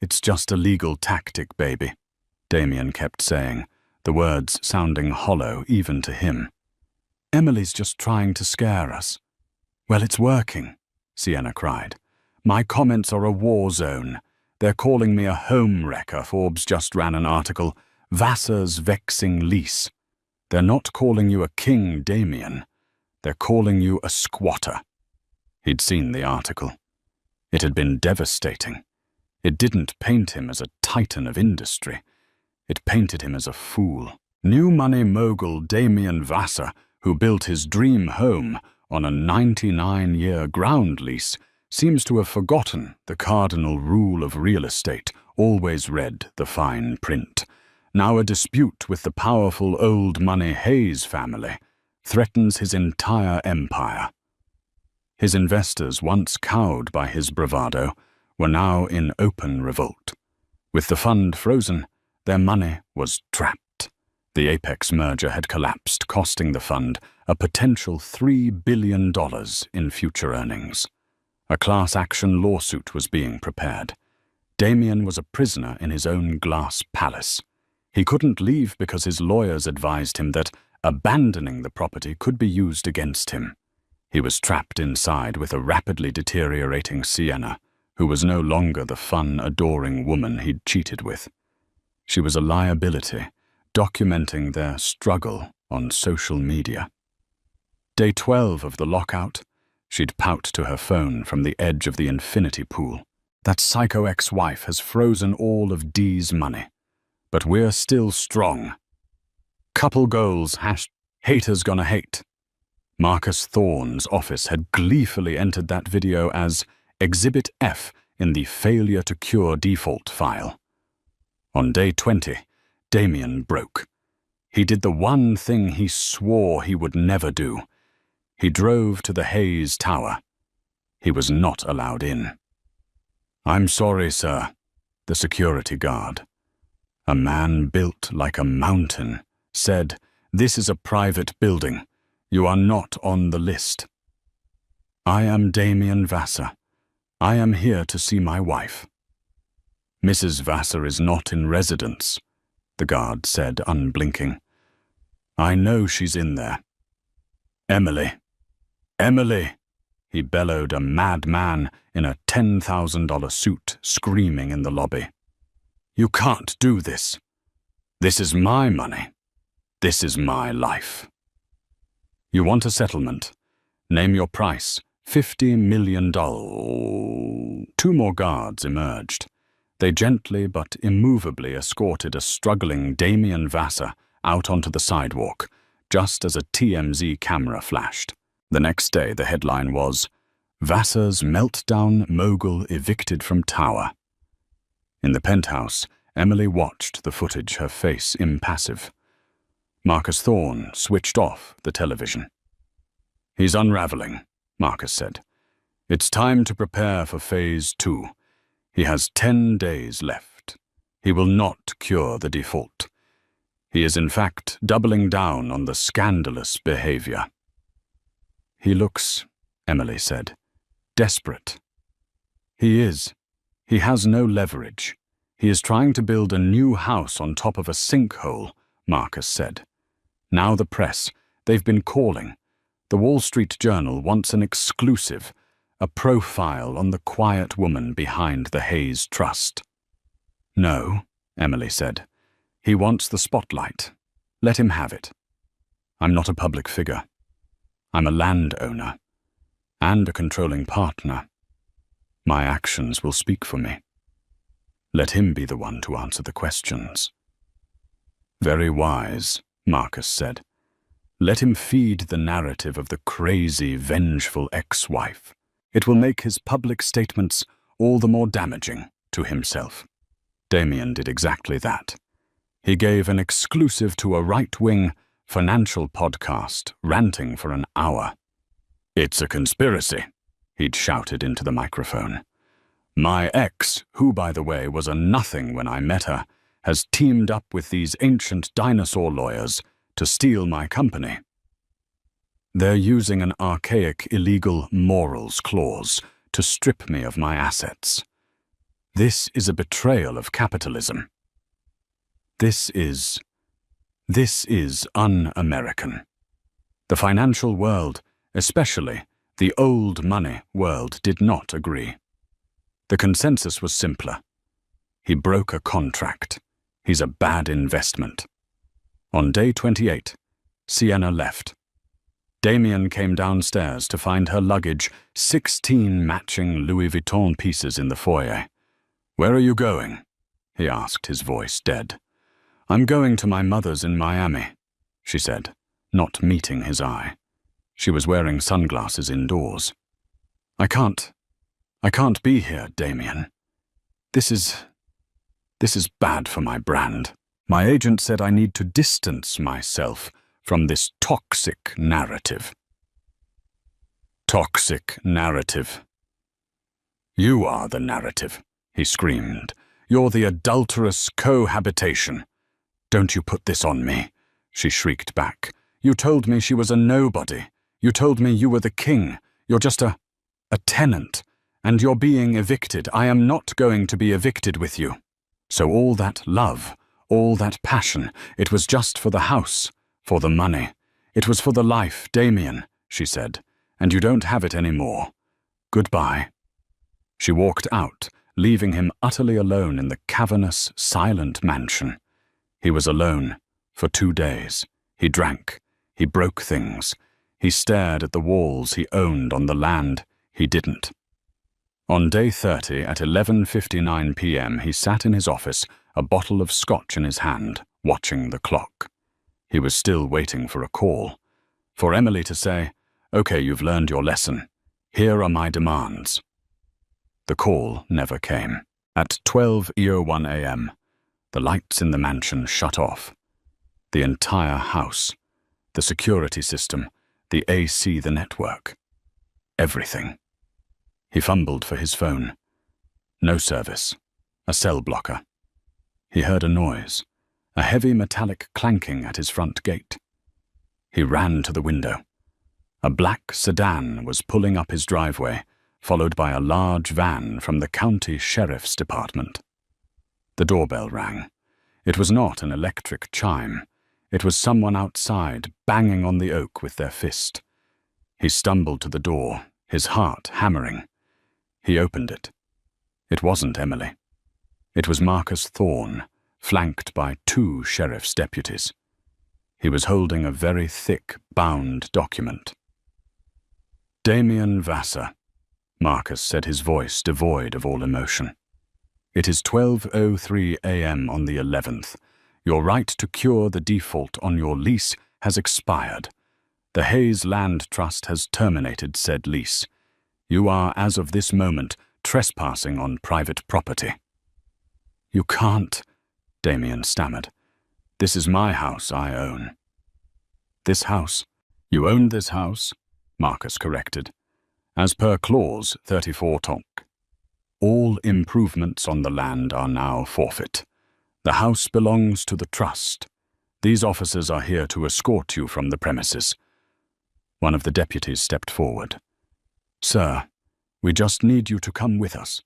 It's just a legal tactic, baby, Damien kept saying, the words sounding hollow even to him. Emily's just trying to scare us. Well, it's working, Sienna cried. My comments are a war zone. They're calling me a home wrecker. Forbes just ran an article, Vassar's vexing lease. They're not calling you a king, Damien. They're calling you a squatter. He'd seen the article. It had been devastating. It didn't paint him as a titan of industry. It painted him as a fool. New money mogul Damien Vassar, who built his dream home on a 99-year ground lease, seems to have forgotten the cardinal rule of real estate, always read the fine print. Now a dispute with the powerful old money Hayes family threatens his entire empire. His investors, once cowed by his bravado, were now in open revolt. With the fund frozen, their money was trapped. The Apex merger had collapsed, costing the fund a potential $3 billion in future earnings. A class action lawsuit was being prepared. Damien was a prisoner in his own glass palace. He couldn't leave because his lawyers advised him that abandoning the property could be used against him. He was trapped inside with a rapidly deteriorating Sienna, who was no longer the fun, adoring woman he'd cheated with. She was a liability, documenting their struggle on social media. Day 12 of the lockout, she'd pout to her phone from the edge of the infinity pool. That psycho ex-wife has frozen all of Dee's money. But we're still strong. Couple goals, haters gonna hate. Marcus Thorne's office had gleefully entered that video as Exhibit F in the failure to cure default file. On day 20, Damien broke. He did the one thing he swore he would never do. He drove to the Hayes Tower. He was not allowed in. I'm sorry, sir, the security guard. A man built like a mountain said, "This is a private building. You are not on the list." I am Damien Vassar. I am here to see my wife. Mrs. Vassar is not in residence, the guard said, unblinking. I know she's in there. Emily. Emily, he bellowed, a madman in a $10,000 suit screaming in the lobby. You can't do this. This is my money. This is my life. You want a settlement. Name your price. $50 million. 2 more guards emerged. They gently but immovably escorted a struggling Damien Vassar out onto the sidewalk, just as a TMZ camera flashed. The next day, the headline was, "Vassar's Meltdown Mogul Evicted from Tower." In the penthouse, Emily watched the footage, her face impassive. Marcus Thorne switched off the television. "He's unraveling," Marcus said. "It's time to prepare for Phase 2. He has 10 days left. He will not cure the default. He is in fact doubling down on the scandalous behavior." "He looks," Emily said, "desperate." "He is. He has no leverage. He is trying to build a new house on top of a sinkhole," Marcus said. "Now the press, they've been calling. The Wall Street Journal wants an exclusive, a profile on the quiet woman behind the Hayes Trust." "No," Emily said. "He wants the spotlight. Let him have it. I'm not a public figure. I'm a landowner and a controlling partner. My actions will speak for me. Let him be the one to answer the questions." "Very wise," Marcus said. "Let him feed the narrative of the crazy, vengeful ex-wife. It will make his public statements all the more damaging to himself." Damien did exactly that. He gave an exclusive to a right-wing financial podcast, ranting for an hour. "It's a conspiracy," he'd shouted into the microphone. "My ex, who, by the way, was a nothing when I met her, has teamed up with these ancient dinosaur lawyers to steal my company. They're using an archaic illegal morals clause to strip me of my assets. This is a betrayal of capitalism. This is un-American. The financial world, especially the old money world, did not agree. The consensus was simpler. He broke a contract. He's a bad investment." On day 28, Sienna left. Damien came downstairs to find her luggage, 16 matching Louis Vuitton pieces in the foyer. "Where are you going?" he asked, his voice dead. "I'm going to my mother's in Miami," she said, not meeting his eye. She was wearing sunglasses indoors. I can't be here, Damien. This is bad for my brand. My agent said I need to distance myself from this toxic narrative." "Toxic narrative. You are the narrative," he screamed. "You're the adulterous cohabitation." "Don't you put this on me," she shrieked back. "You told me she was a nobody. You told me you were the king. You're just a tenant. And you're being evicted. I am not going to be evicted with you." "So all that love, all that passion, it was just for the house, for the money. It was for the life, Damien," she said, "and you don't have it anymore. Goodbye." She walked out, leaving him utterly alone in the cavernous, silent mansion. He was alone for 2 days. He drank. He broke things. He stared at the walls he owned on the land he didn't. On day 30 at 11:59 p.m. he sat in his office, a bottle of scotch in his hand, watching the clock. He was still waiting for a call. For Emily to say, "Okay, you've learned your lesson. Here are my demands." The call never came. At 12:01 a.m., the lights in the mansion shut off. The entire house, the security system, the AC, the network. Everything. He fumbled for his phone. No service. A cell blocker. He heard a noise, a heavy metallic clanking at his front gate. He ran to the window. A black sedan was pulling up his driveway, followed by a large van from the county sheriff's department. The doorbell rang. It was not an electric chime. It was someone outside, banging on the oak with their fist. He stumbled to the door, his heart hammering. He opened it. It wasn't Emily. It was Marcus Thorne, flanked by 2 sheriff's deputies. He was holding a very thick, bound document. Damien Vassar, Marcus said, his voice devoid of all emotion. It is 12:03 a.m. on the 11th. Your right to cure the default on your lease has expired. The Hayes Land Trust has terminated said lease. You are, as of this moment, trespassing on private property. You can't, Damien stammered. This is my house I own. This house? You own this house? Marcus corrected. As per clause 34 tonk. All improvements on the land are now forfeit. The house belongs to the trust. These officers are here to escort you from the premises. One of the deputies stepped forward. Sir, we just need you to come with us.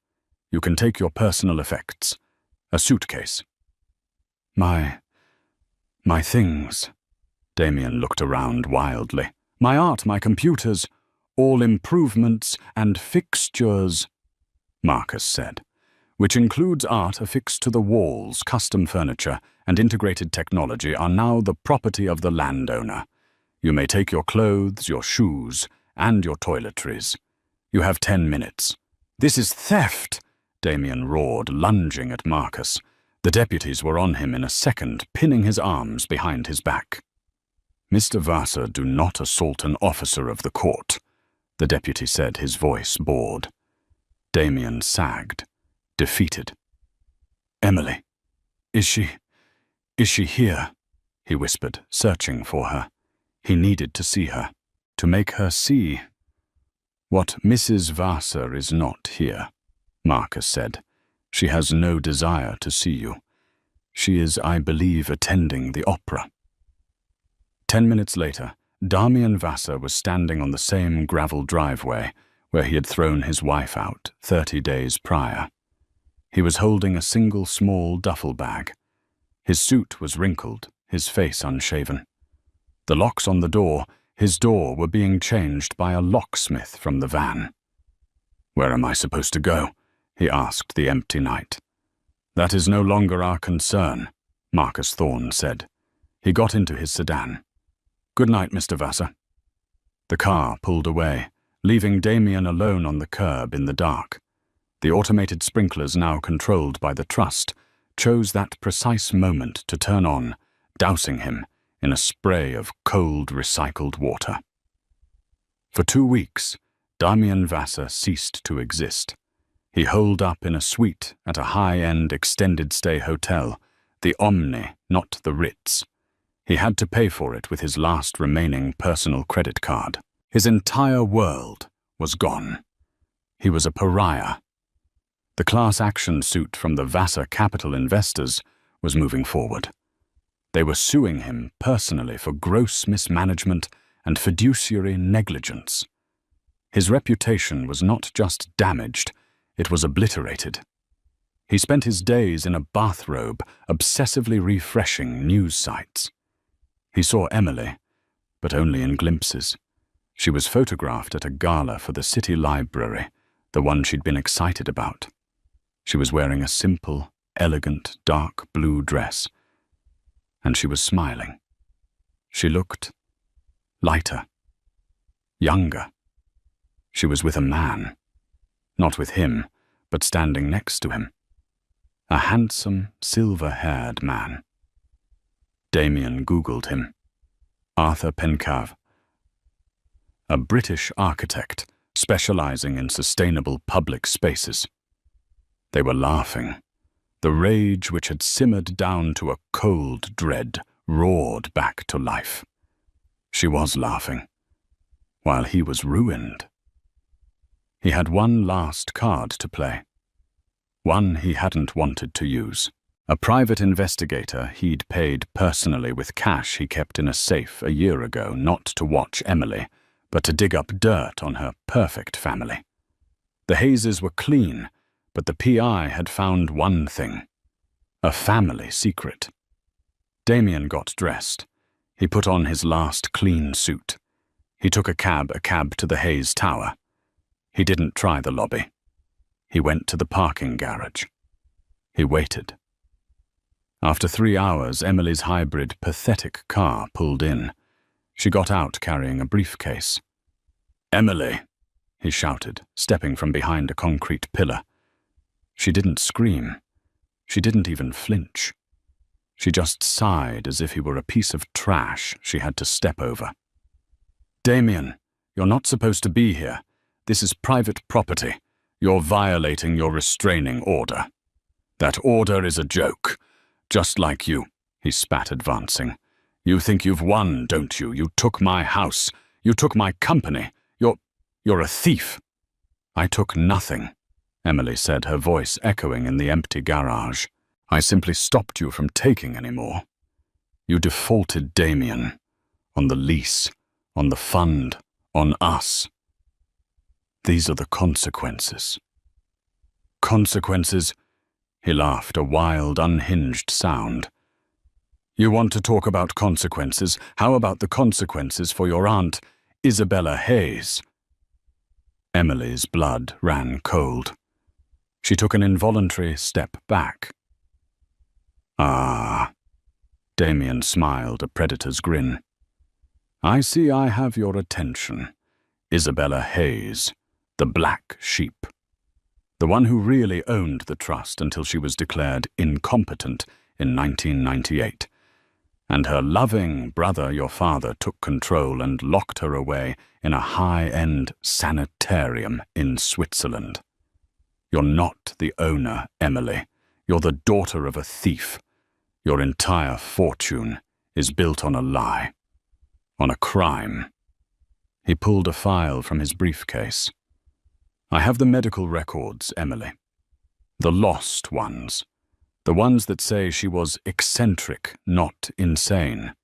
You can take your personal effects. A suitcase. My things. Damien looked around wildly. My art, my computers, all improvements and fixtures, Marcus said, which includes art affixed to the walls, custom furniture, and integrated technology are now the property of the landowner. You may take your clothes, your shoes, and your toiletries. You have 10 minutes. This is theft, Damien roared, lunging at Marcus. The deputies were on him in a second, pinning his arms behind his back. Mr. Vassar, do not assault an officer of the court, the deputy said, his voice bored. Damien sagged, defeated. Emily, is she here? He whispered, searching for her. He needed to see her, to make her see. What Mrs. Vassar is not here, Marcus said. She has no desire to see you. She is, I believe, attending the opera. 10 minutes later, Damien Vassar was standing on the same gravel driveway where he had thrown his wife out 30 days prior. He was holding a single small duffel bag. His suit was wrinkled, his face unshaven. The locks on the door, his door, were being changed by a locksmith from the van. Where am I supposed to go? He asked the empty night. That is no longer our concern, Marcus Thorne said. He got into his sedan. Good night, Mr. Vassar. The car pulled away, leaving Damien alone on the curb in the dark. The automated sprinklers, now controlled by the trust, chose that precise moment to turn on, dousing him in a spray of cold recycled water. For 2 weeks, Damien Vassar ceased to exist. He holed up in a suite at a high-end extended-stay hotel, the Omni, not the Ritz. He had to pay for it with his last remaining personal credit card. His entire world was gone. He was a pariah. The class action suit from the Vassar Capital investors was moving forward. They were suing him personally for gross mismanagement and fiduciary negligence. His reputation was not just damaged, it was obliterated. He spent his days in a bathrobe, obsessively refreshing news sites. He saw Emily, but only in glimpses. She was photographed at a gala for the city library, the one she'd been excited about. She was wearing a simple, elegant, dark blue dress, and she was smiling. She looked lighter, younger. She was with a man, not with him, but standing next to him. A handsome, silver-haired man. Damien Googled him. Arthur Pencave. A British architect specializing in sustainable public spaces. They were laughing. The rage which had simmered down to a cold dread roared back to life. She was laughing, while he was ruined. He had one last card to play. One he hadn't wanted to use. A private investigator he'd paid personally with cash he kept in a safe a year ago, not to watch Emily, but to dig up dirt on her perfect family. The Hayeses were clean, but the PI had found one thing: a family secret. Damien got dressed. He put on his last clean suit. He took a cab to the Hayes Tower. He didn't try the lobby. He went to the parking garage. He waited. After 3 hours, Emily's hybrid, pathetic car pulled in. She got out carrying a briefcase. "Emily!" he shouted, stepping from behind a concrete pillar. She didn't scream. She didn't even flinch. She just sighed as if he were a piece of trash she had to step over. "Damien, you're not supposed to be here. This is private property. You're violating your restraining order." "That order is a joke. Just like you," he spat, advancing. "You think you've won, don't you? You took my house. You took my company. You're a thief." "I took nothing," Emily said, her voice echoing in the empty garage. "I simply stopped you from taking any more. You defaulted, Damien. On the lease, on the fund, on us. These are the consequences." "Consequences?" He laughed, a wild, unhinged sound. "You want to talk about consequences? How about the consequences for your aunt, Isabella Hayes?" Emily's blood ran cold. She took an involuntary step back. "Ah," Damien smiled, a predator's grin. "I see I have your attention. Isabella Hayes, the black sheep. The one who really owned the trust until she was declared incompetent in 1998. And her loving brother, your father, took control and locked her away in a high-end sanitarium in Switzerland. You're not the owner, Emily. You're the daughter of a thief. Your entire fortune is built on a lie, on a crime." He pulled a file from his briefcase. "I have the medical records, Emily. The lost ones. The ones that say she was eccentric, not insane.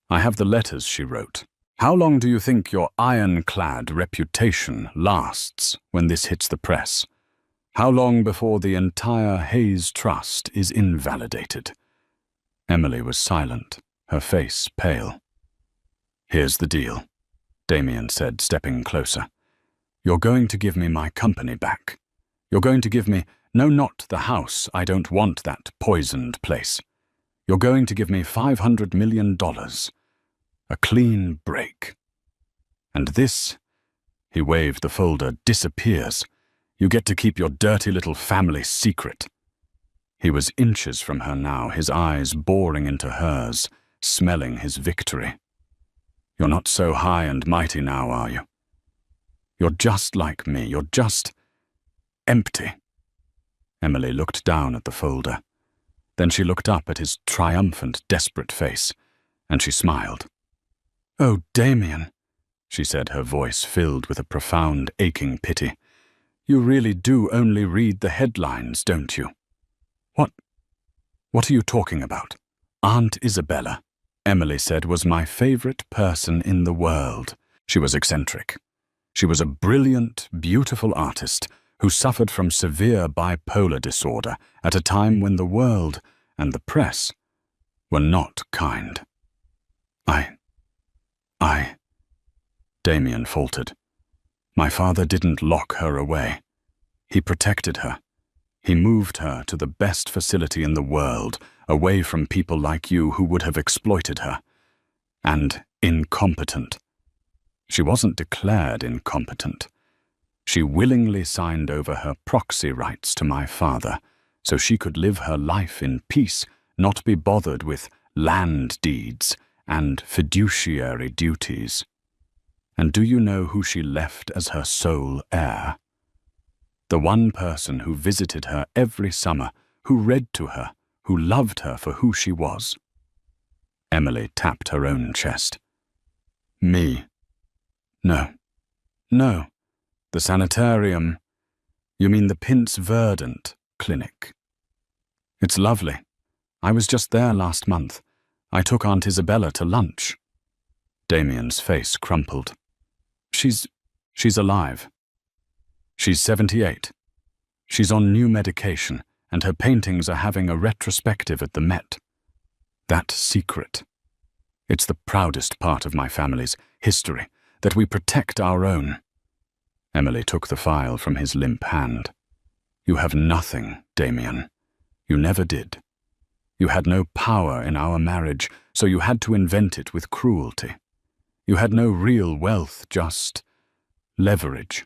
I have the letters she wrote. How long do you think your ironclad reputation lasts when this hits the press? How long before the entire Hayes Trust is invalidated?" Emily was silent, her face pale. "Here's the deal," Damien said, stepping closer. "You're going to give me my company back. You're going to give me, no, not the house, I don't want that poisoned place. You're going to give me $500 million. A clean break. And this," he waved the folder, "disappears. You get to keep your dirty little family secret." He was inches from her now, his eyes boring into hers, smelling his victory. "You're not so high and mighty now, are you? You're just like me. You're just empty." Emily looked down at the folder. Then she looked up at his triumphant, desperate face, and she smiled. "Oh, Damien," she said, her voice filled with a profound, aching pity. "You really do only read the headlines, don't you?" What are you talking about?" "Aunt Isabella," Emily said, "was my favorite person in the world. She was eccentric. She was a brilliant, beautiful artist who suffered from severe bipolar disorder at a time when the world and the press were not kind. I, Damien faltered. "My father didn't lock her away. He protected her. He moved her to the best facility in the world, away from people like you who would have exploited her. And incompetent. She wasn't declared incompetent. She willingly signed over her proxy rights to my father, so she could live her life in peace, not be bothered with land deeds and fiduciary duties. And do you know who she left as her sole heir? The one person who visited her every summer, who read to her, who loved her for who she was." Emily tapped her own chest. "Me. No. The sanitarium. You mean the Pince Verdant clinic. It's lovely. I was just there last month. I took Aunt Isabella to lunch." Damien's face crumpled. She's alive. She's 78. She's on new medication, and her paintings are having a retrospective at the Met. That secret. It's the proudest part of my family's history, that we protect our own." Emily took the file from his limp hand. "You have nothing, Damien. You never did. You had no power in our marriage, so you had to invent it with cruelty. You had no real wealth, just leverage.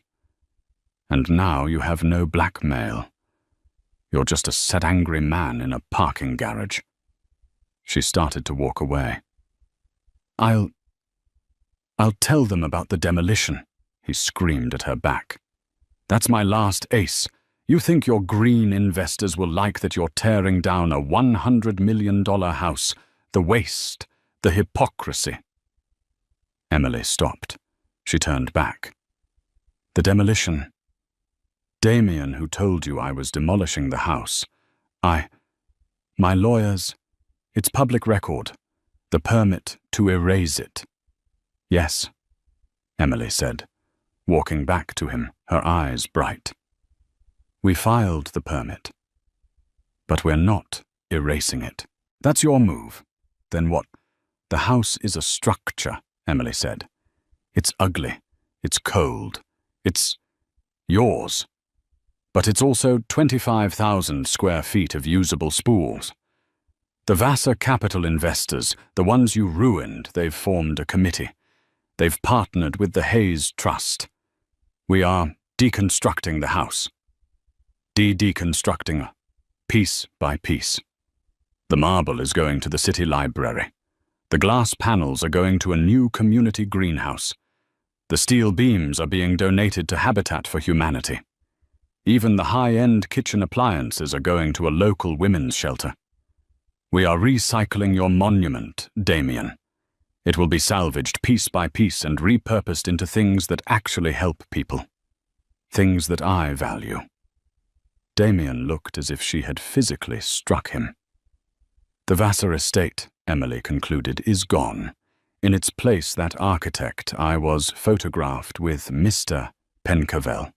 And now you have no blackmail. You're just a sad, angry man in a parking garage." She started to walk away. I'll tell them about the demolition," he screamed at her back. "That's my last ace. You think your green investors will like that you're tearing down a $100 million house? The waste, the hypocrisy." Emily stopped. She turned back. "The demolition. Damien, who told you I was demolishing the house. My lawyers, it's public record. The permit to erase it." "Yes," Emily said, walking back to him, her eyes bright. "We filed the permit. But we're not erasing it." "That's your move. Then what?" "The house is a structure," Emily said. "It's ugly. It's cold. It's yours. But it's also 25,000 square feet of usable spools. The Vassar Capital investors, the ones you ruined, they've formed a committee. They've partnered with the Hayes Trust. We are deconstructing the house. Deconstructing, piece by piece. The marble is going to the city library. The glass panels are going to a new community greenhouse. The steel beams are being donated to Habitat for Humanity. Even the high-end kitchen appliances are going to a local women's shelter. We are recycling your monument, Damien. It will be salvaged piece by piece and repurposed into things that actually help people. Things that I value." Damien looked as if she had physically struck him. "The Vassar estate," Emily concluded, "is gone. In its place, that architect I was photographed with, Mr. Pencavel.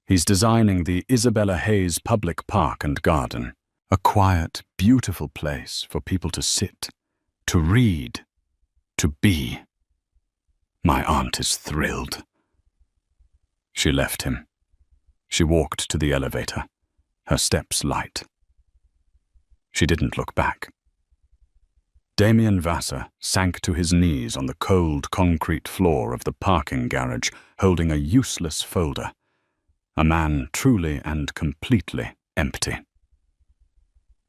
He's designing the Isabella Hayes Public Park and Garden, a quiet, beautiful place for people to sit, to read, to be. My aunt is thrilled." She left him. She walked to the elevator, her steps light. She didn't look back. Damien Vassar sank to his knees on the cold concrete floor of the parking garage, holding a useless folder. A man truly and completely empty.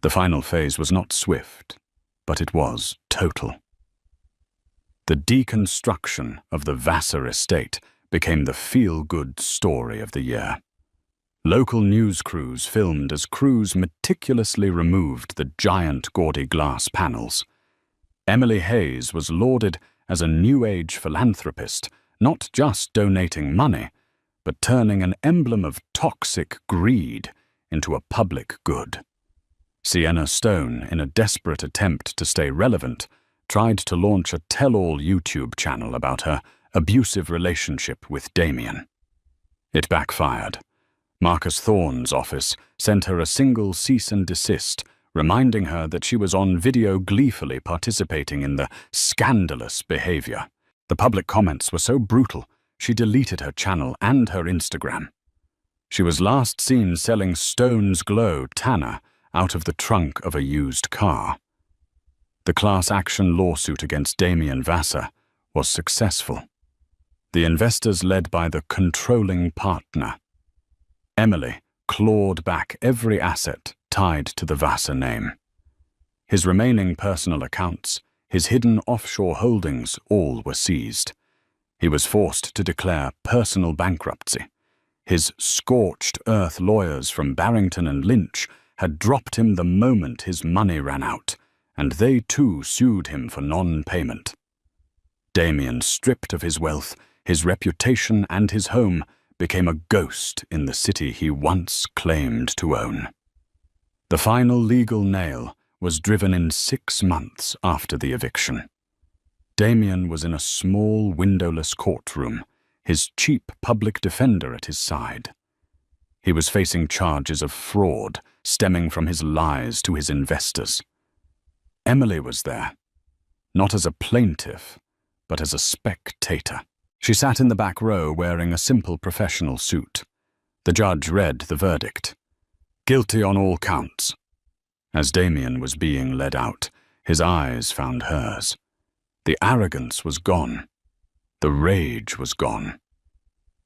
The final phase was not swift, but it was total. The deconstruction of the Vassar estate became the feel-good story of the year. Local news crews filmed as crews meticulously removed the giant gaudy glass panels. Emily Hayes was lauded as a New Age philanthropist, not just donating money, but turning an emblem of toxic greed into a public good. Sienna Stone, in a desperate attempt to stay relevant, tried to launch a tell-all YouTube channel about her abusive relationship with Damien. It backfired. Marcus Thorne's office sent her a single cease and desist, reminding her that she was on video gleefully participating in the scandalous behavior. The public comments were so brutal, she deleted her channel and her Instagram. She was last seen selling Stone's Glow Tanner out of the trunk of a used car. The class action lawsuit against Damien Vassar was successful. The investors led by the controlling partner. Emily clawed back every asset tied to the Vassar name. His remaining personal accounts, his hidden offshore holdings, all were seized. He was forced to declare personal bankruptcy. His scorched earth lawyers from Barrington and Lynch had dropped him the moment his money ran out, and they too sued him for non-payment. Damien, stripped of his wealth, his reputation and his home, became a ghost in the city he once claimed to own. The final legal nail was driven in 6 months after the eviction. Damien was in a small, windowless courtroom, his cheap public defender at his side. He was facing charges of fraud stemming from his lies to his investors. Emily was there, not as a plaintiff, but as a spectator. She sat in the back row wearing a simple professional suit. The judge read the verdict. Guilty on all counts. As Damien was being led out, his eyes found hers. The arrogance was gone. The rage was gone.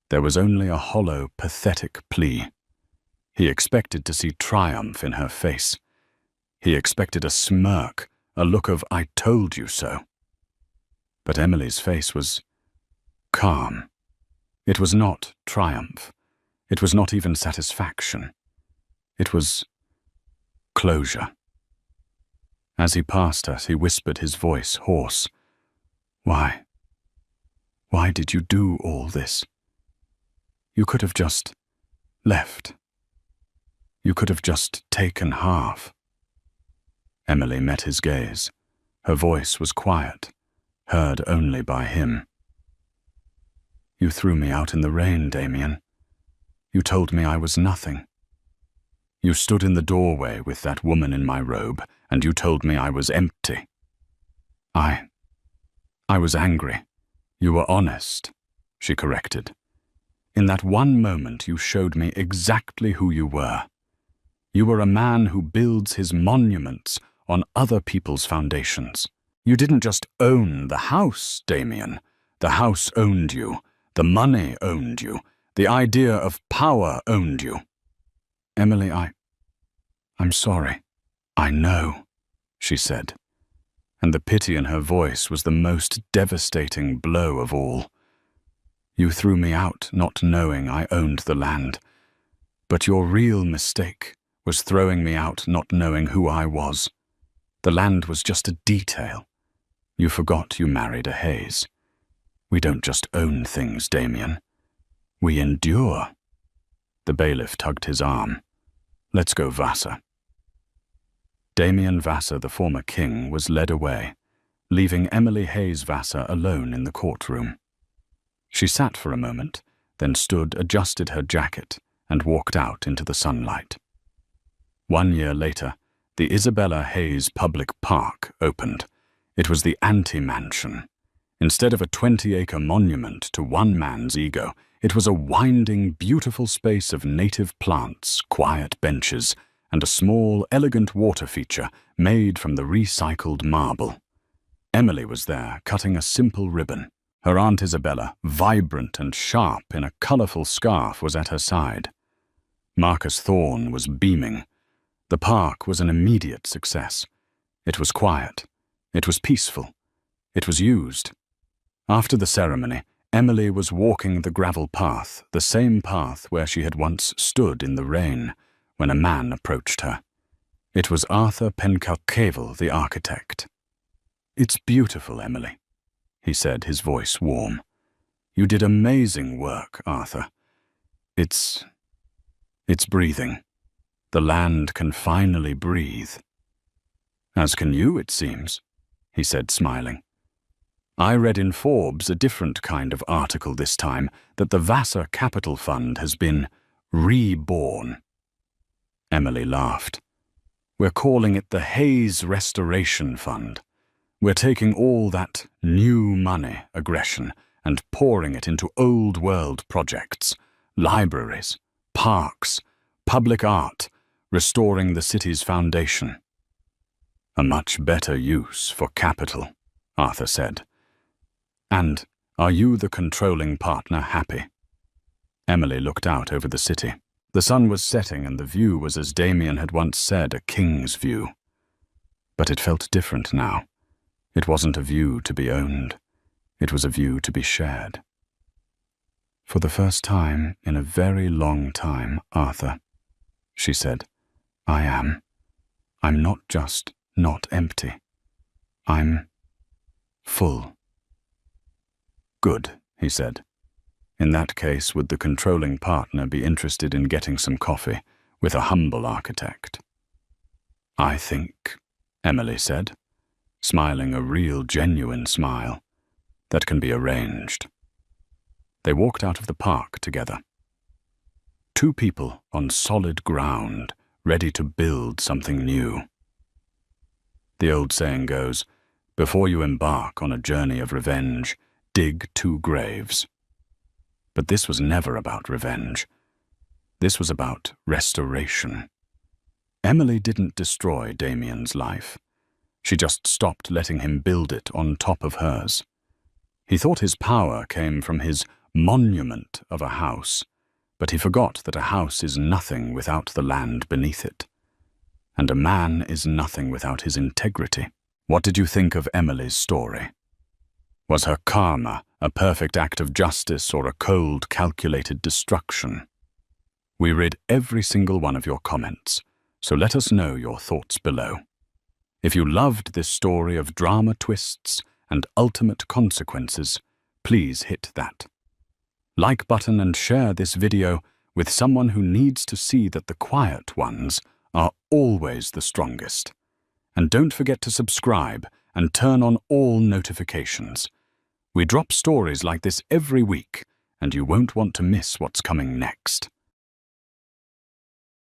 There was only a hollow, pathetic plea. He expected to see triumph in her face. He expected a smirk, a look of "I told you so." But Emily's face was calm. It was not triumph. It was not even satisfaction. It was closure. As he passed us, he whispered, his voice hoarse. Why did you do all this? You could have just left. You could have just taken half. Emily met his gaze. Her voice was quiet, heard only by him. You threw me out in the rain, Damien. You told me I was nothing. You stood in the doorway with that woman in my robe, and you told me I was empty. I was angry. You were honest, she corrected. In that one moment you showed me exactly who you were. You were a man who builds his monuments on other people's foundations. You didn't just own the house, Damien. The house owned you. The money owned you. The idea of power owned you. Emily, I'm sorry. I know, she said. And the pity in her voice was the most devastating blow of all. You threw me out not knowing I owned the land. But your real mistake was throwing me out not knowing who I was. The land was just a detail. You forgot you married a Hayes. We don't just own things, Damien. We endure. The bailiff tugged his arm. Let's go, Vassar. Damien Vassar, the former king, was led away, leaving Emily Hayes Vassar alone in the courtroom. She sat for a moment, then stood, adjusted her jacket, and walked out into the sunlight. 1 year later, the Isabella Hayes Public Park opened. It was the anti-mansion. Instead of a 20-acre monument to one man's ego, it was a winding, beautiful space of native plants, quiet benches, and a small, elegant water feature made from the recycled marble. Emily was there, cutting a simple ribbon. Her Aunt Isabella, vibrant and sharp in a colourful scarf, was at her side. Marcus Thorne was beaming. The park was an immediate success. It was quiet. It was peaceful. It was used. After the ceremony, Emily was walking the gravel path, the same path where she had once stood in the rain, when a man approached her. It was Arthur Pencuckeval, the architect. "It's beautiful, Emily," he said, his voice warm. "You did amazing work, Arthur. It's breathing. The land can finally breathe." "As can you, it seems," he said, smiling. "I read in Forbes a different kind of article this time, that the Vassar Capital Fund has been reborn." Emily laughed. "We're calling it the Hayes Restoration Fund. We're taking all that new money aggression and pouring it into old-world projects, libraries, parks, public art, restoring the city's foundation." "A much better use for capital," Arthur said. "And are you, the controlling partner, happy?" Emily looked out over the city. The sun was setting and the view was, as Damien had once said, a king's view. But it felt different now. It wasn't a view to be owned. It was a view to be shared. "For the first time in a very long time, Arthur," she said, I'm not just not empty. I'm full." "Good," he said. "In that case, would the controlling partner be interested in getting some coffee with a humble architect?" "I think," Emily said, smiling a real, genuine smile, "that can be arranged." They walked out of the park together. Two people on solid ground, ready to build something new. The old saying goes, before you embark on a journey of revenge, dig 2 graves. But this was never about revenge. This was about restoration. Emily didn't destroy Damien's life. She just stopped letting him build it on top of hers. He thought his power came from his monument of a house, but he forgot that a house is nothing without the land beneath it. And a man is nothing without his integrity. What did you think of Emily's story? Was her karma a perfect act of justice or a cold, calculated destruction? We read every single one of your comments, so let us know your thoughts below. If you loved this story of drama twists and ultimate consequences, please hit that like button and share this video with someone who needs to see that the quiet ones are always the strongest. And don't forget to subscribe and turn on all notifications. We drop stories like this every week, and you won't want to miss what's coming next.